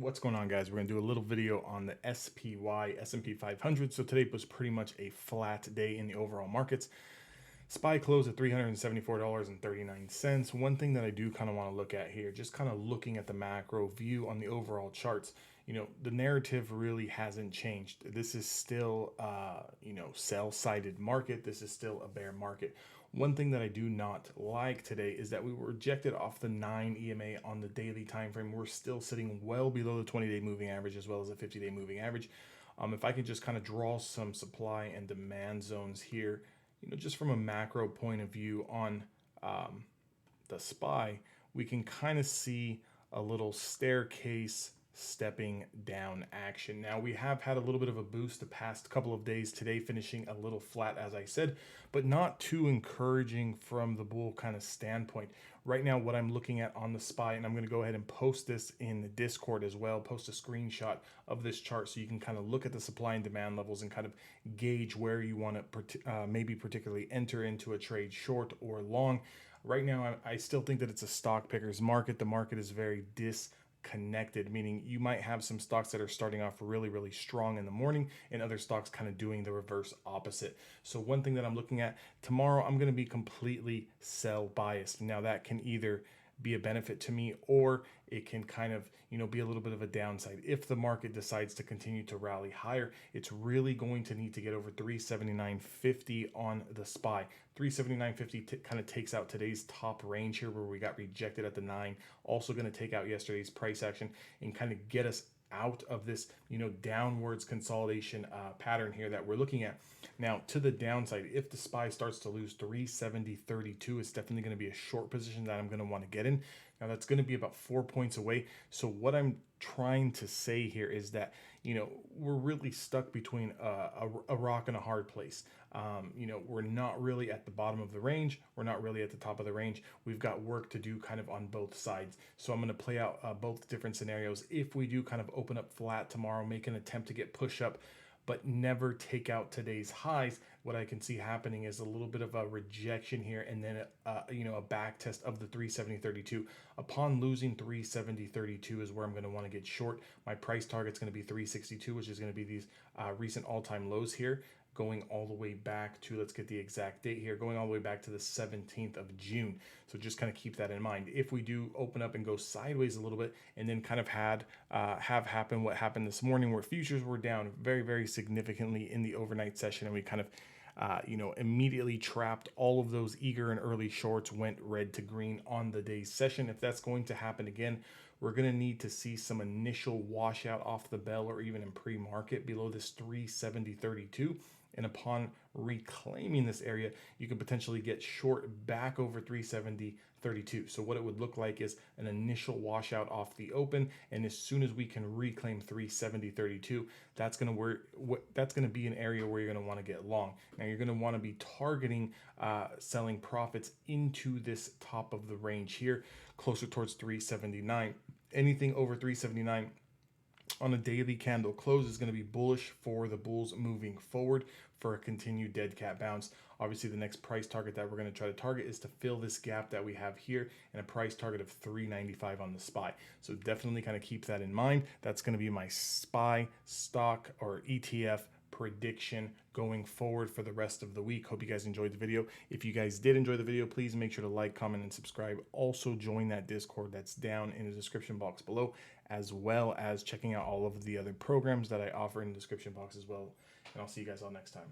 What's going on, guys? We're going to do a little video on the SPY S&P 500. So today was pretty much a flat day in the overall markets. SPY closed at $374.39. One thing that I do kind of want to look at here, just kind of looking at the macro view on the overall charts, the narrative really hasn't changed. This is still, sell-sided market. This is still a bear market. One thing that I do not like today is that we were rejected off the 9 EMA on the daily time frame. We're still sitting well below the 20-day moving average as well as the 50-day moving average. If I can just kind of draw some supply and demand zones here, just from a macro point of view on the SPY, we can kind of see a little staircase stepping down action. Now we have had a little bit of a boost the past couple of days, today finishing a little flat as I said, but not too encouraging from the bull kind of standpoint. Right now what I'm looking at on the SPY, and I'm going to go ahead and post this in the Discord as well, post a screenshot of this chart so you can kind of look at the supply and demand levels and kind of gauge where you want to maybe particularly enter into a trade, short or long. Right now I still think that it's a stock picker's market. The market is very disconnected, meaning you might have some stocks that are starting off really strong in the morning and other stocks kind of doing the reverse opposite. So one thing that I'm looking at tomorrow, I'm going to be completely sell biased. Now that can either be a benefit to me or it can kind of be a little bit of a downside. If the market decides to continue to rally higher, it's really going to need to get over 379.50 on the SPY. 379.50 kind of takes out today's top range here where we got rejected at the 9, also going to take out yesterday's price action and kind of get us out of this downwards consolidation pattern here that we're looking at. Now to the downside, if the SPY starts to lose 370.32, it's definitely going to be a short position that I'm going to want to get in. Now that's going to be about 4 points away. So what I'm trying to say here is that we're really stuck between a rock and a hard place. We're not really at the bottom of the range. We're not really at the top of the range. We've got work to do kind of on both sides. So I'm going to play out both different scenarios. If we do kind of open up flat tomorrow, make an attempt to get push up, but never take out today's highs, what I can see happening is a little bit of a rejection here and then a back test of the 370.32. Upon losing 370.32 is where I'm going to want to get short. My price target is going to be 362, which is going to be these recent all-time lows here, going all the way back to, let's get the exact date here, going all the way back to the 17th of June. So just kind of keep that in mind. If we do open up and go sideways a little bit and then kind of have happen what happened this morning where futures were down very significantly in the overnight session, and we kind of immediately trapped all of those eager and early shorts, went red to green on the day's session. If that's going to happen again, we're going to need to see some initial washout off the bell or even in pre-market below this 370.32. And upon reclaiming this area, you can potentially get short back over 370.32. So what it would look like is an initial washout off the open, and as soon as we can reclaim 370.32, that's going to be an area where you're going to want to get long. Now you're going to want to be targeting selling profits into this top of the range here, closer towards 379. Anything over 379 on a daily candle close is going to be bullish for the bulls moving forward for a continued dead cat bounce. Obviously, the next price target that we're going to try to target is to fill this gap that we have here and a price target of 395 on the SPY. So definitely kind of keep that in mind. That's going to be my SPY stock or ETF prediction going forward for the rest of the week. Hope you guys enjoyed the video. If you guys did enjoy the video, please make sure to like, comment, and subscribe. Also join that Discord that's down in the description box below, as well as checking out all of the other programs that I offer in the description box as well. And I'll see you guys all next time.